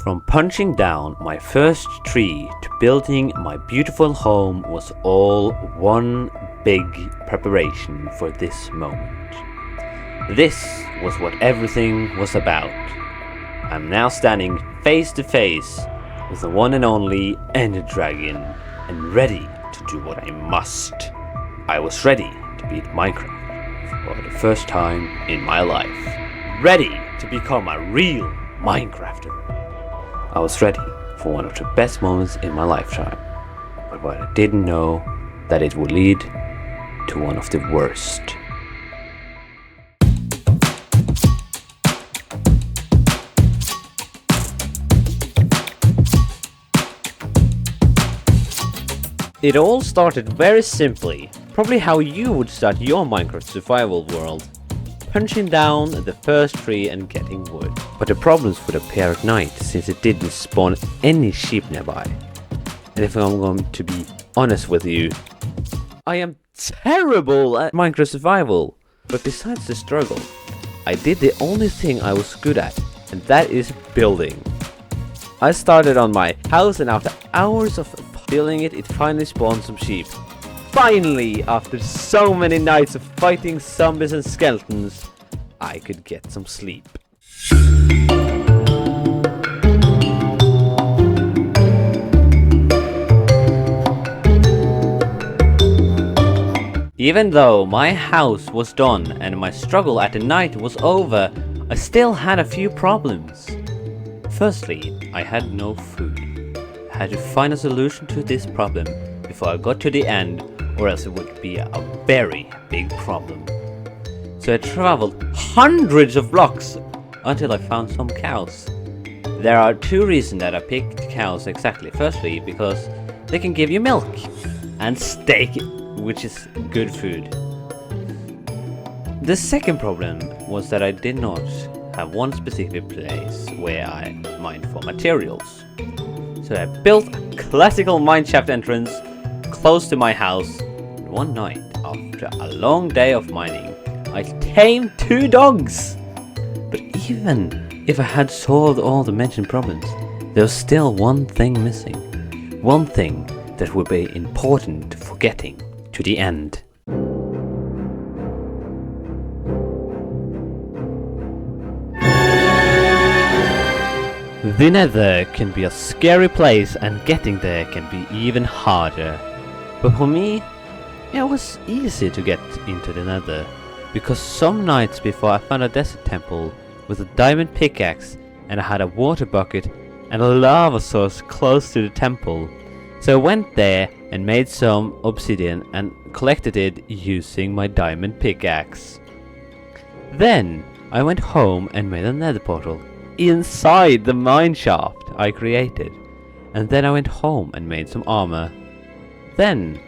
From punching down my first tree to building my beautiful home was all one big preparation for this moment. This was what everything was about. I'm now standing face to face with the one and only Ender Dragon and ready to do what I must. I was ready to beat Minecraft for the first time in my life. Ready to become a real Minecrafter. I was ready for one of the best moments in my lifetime, but what I didn't know that it would lead to one of the worst. It all started very simply, probably how you would start your Minecraft survival world. Punching down the first tree and getting wood. But the problems would appear at night since it didn't spawn any sheep nearby. And if I'm going to be honest with you, I am terrible at Minecraft survival. But besides the struggle, I did the only thing I was good at, and that is building. I started on my house, and after hours of building it, it finally spawned some sheep. Finally, after so many nights of fighting zombies and skeletons, I could get some sleep. Even though my house was done and my struggle at the night was over, I still had a few problems. Firstly, I had no food. I had to find a solution to this problem before I got to the end, or else it would be a very big problem. So I traveled hundreds of blocks until I found some cows. There are two reasons that I picked cows exactly. Firstly, because they can give you milk and steak, which is good food. The second problem was that I did not have one specific place where I mined for materials. So I built a classical mineshaft entrance close to my house. And one night, after a long day of mining, I tamed 2 dogs. But even if I had solved all the mentioned problems, there was still one thing missing. One thing that would be important for getting to the end. The Nether can be a scary place, and getting there can be even harder. But for me, it was easy to get into the Nether, because some nights before I found a desert temple with a diamond pickaxe, and I had a water bucket and a lava source close to the temple. So I went there and made some obsidian and collected it using my diamond pickaxe. Then I went home and made a nether portal inside the mine shaft I created. And then I went home and made some armor. Then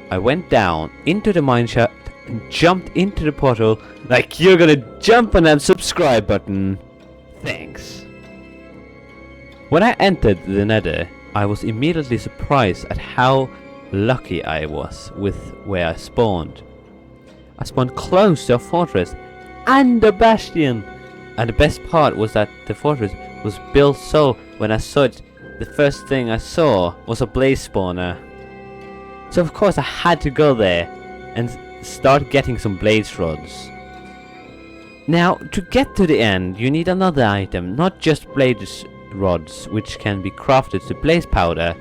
I went down into the mine shaft and jumped into the portal like you're gonna jump on that subscribe button. Thanks. When I entered the Nether, I was immediately surprised at how lucky I was with where I spawned. I spawned close to a fortress and a bastion. And the best part was that the fortress was built so when I saw it, the first thing I saw was a blaze spawner. So of course I had to go there and start getting some blaze rods. Now, to get to the end, you need another item, not just blaze rods, which can be crafted to blaze powder,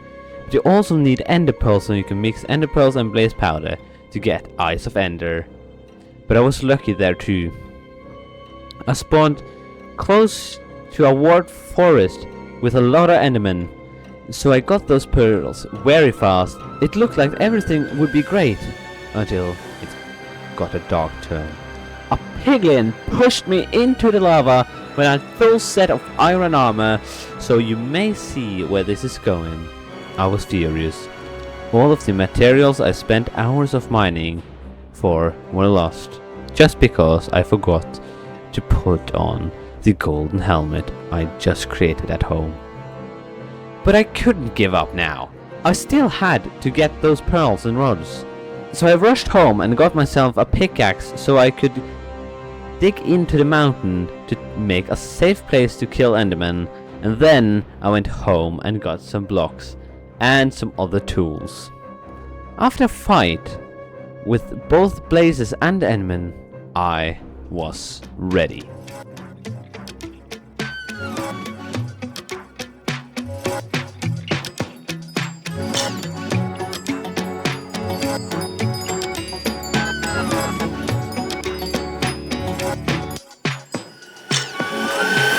but you also need ender pearls, so you can mix ender pearls and blaze powder to get Eyes of Ender. But I was lucky there too. I spawned close to a walled forest with a lot of endermen, so I got those pearls very fast. It looked like everything would be great until it got a dark turn. A piglin pushed me into the lava when I had full set of iron armor, so you may see where this is going. I was furious. All of the materials I spent hours of mining for were lost, just because I forgot to put on the golden helmet I just created at home. But I couldn't give up now. I still had to get those pearls and rods. So I rushed home and got myself a pickaxe so I could dig into the mountain to make a safe place to kill endermen and then I went home and got some blocks and some other tools. After a fight with both Blazes and Enderman, I was ready.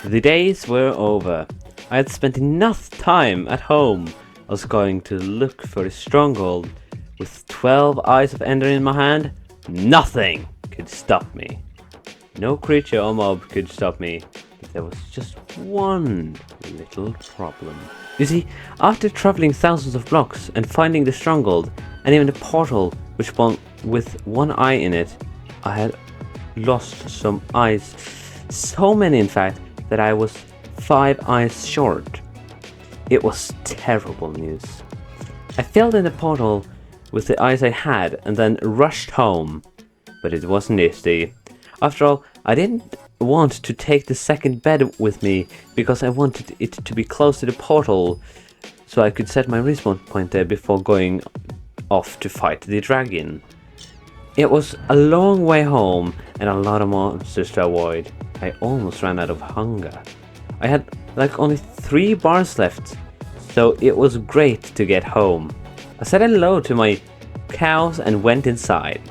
The days were over. I had spent enough time at home. I was going to look for the stronghold. With 12 eyes of Ender in my hand, nothing could stop me. No creature or mob could stop me, but there was just one little problem. You see, after traveling thousands of blocks and finding the stronghold, and even the portal which one with one eye in it, I had lost some eyes. So many in fact, that I was 5 eyes short. It was terrible news. I filled in the portal with the eyes I had and then rushed home, but it wasn't easy. After all, I didn't want to take the second bed with me because I wanted it to be close to the portal so I could set my respawn point there before going off to fight the dragon. It was a long way home and a lot of monsters to avoid. I almost ran out of hunger. I had like only 3 bars left, so it was great to get home. I said hello to my cows and went inside.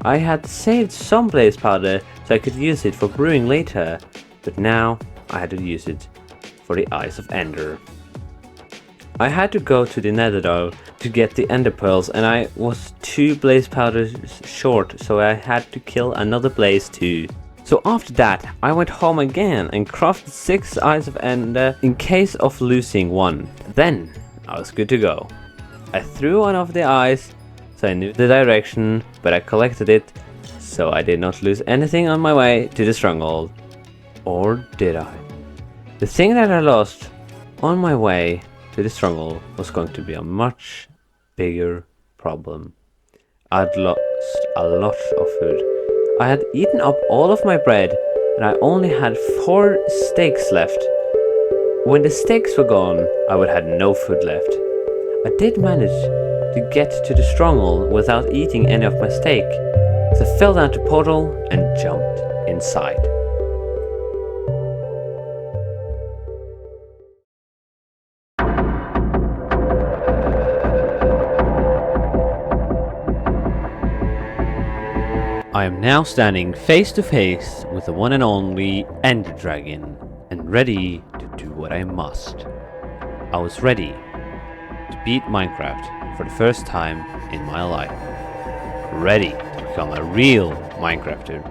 I had saved some blaze powder so I could use it for brewing later, but now I had to use it for the Eyes of Ender. I had to go to the Nether though to get the Ender pearls, and I was 2 blaze powders short, so I had to kill another blaze too. So after that, I went home again and crafted 6 Eyes of Ender in case of losing one. Then I was good to go. I threw one of the eyes, so I knew the direction, but I collected it, so I did not lose anything on my way to the stronghold. Or did I? The thing that I lost on my way to the stronghold was going to be a much bigger problem. I'd lost a lot of food. I had eaten up all of my bread and I only had 4 steaks left. When the steaks were gone, I would have no food left. I did manage to get to the stronghold without eating any of my steak, so I fell down to portal and jumped inside. I am now standing face to face with the one and only Ender Dragon, and ready to do what I must. I was ready to beat Minecraft for the first time in my life. Ready to become a real Minecrafter.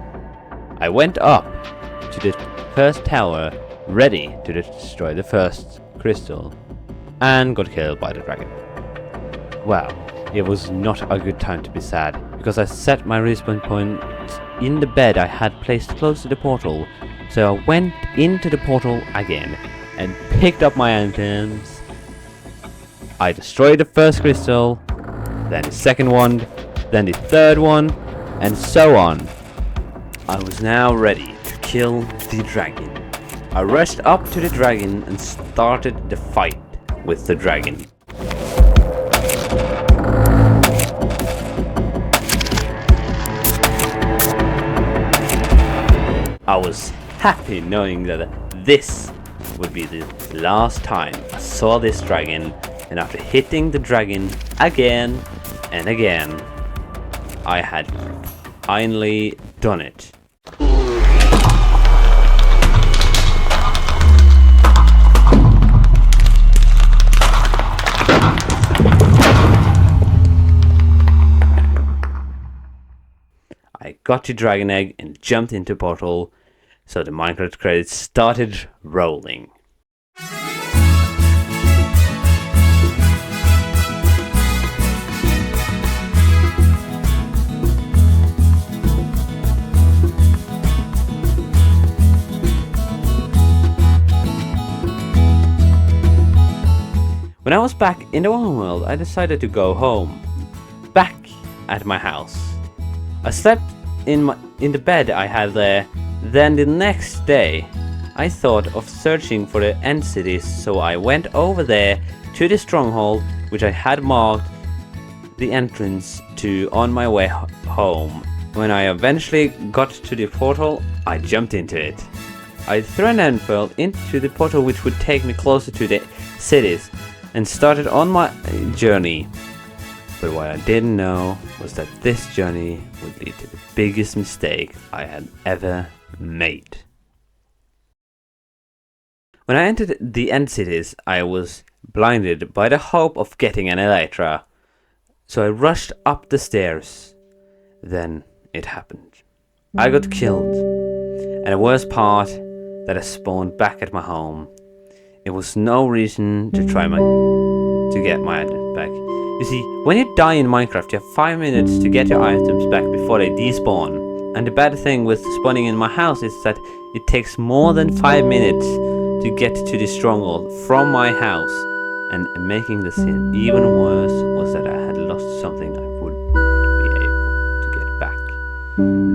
I went up to the first tower, ready to destroy the first crystal, and got killed by the dragon. Wow, it was not a good time to be sad, because I set my respawn point in the bed I had placed close to the portal, so I went into the portal again and picked up my items. I destroyed the first crystal, then the second one, then the third one, and so on. I was now ready to kill the dragon. I rushed up to the dragon and started the fight with the dragon. I was happy knowing that this would be the last time I saw this dragon, and after hitting the dragon again and again, I had finally done it. I got to Dragon Egg and jumped into portal, so the Minecraft credits started rolling. When I was back in the one world, I decided to go home, back at my house. I slept in the bed I had there. Then the next day, I thought of searching for the end cities, so I went over there to the stronghold, which I had marked the entrance to on my way home. When I eventually got to the portal, I jumped into it. I threw an endpearl into the portal, which would take me closer to the cities, and started on my journey. But what I didn't know was that this journey would lead to the biggest mistake I had ever made. When I entered the end cities, I was blinded by the hope of getting an elytra, so I rushed up the stairs. Then it happened. I got killed, and the worst part, that I spawned back at my home. It was no reason to get my items back. You see, when you die in Minecraft, you have 5 minutes to get your items back before they despawn. And the bad thing with spawning in my house is that it takes more than 5 minutes to get to the stronghold from my house. And making the scene even worse was that I had lost something I wouldn't be able to get back.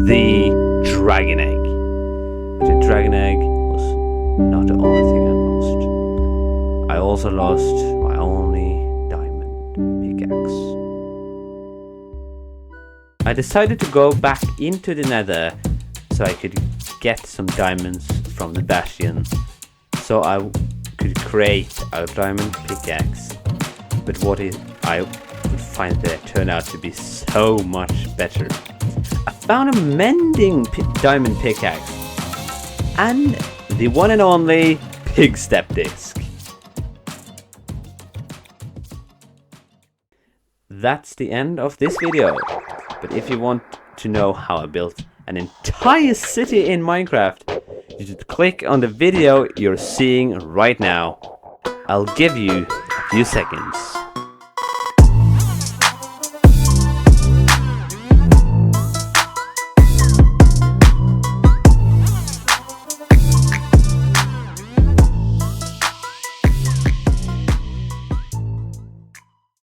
The dragon egg. But the dragon egg was not the only thing I lost. I also lost my only diamond pickaxe. I decided to go back into the Nether so I could get some diamonds from the bastion, so I could create a diamond pickaxe. But what I would find there turned out to be so much better. I found a mending diamond pickaxe and the one and only pig step disc. That's the end of this video. But if you want to know how I built an entire city in Minecraft, you should click on the video you're seeing right now. I'll give you a few seconds.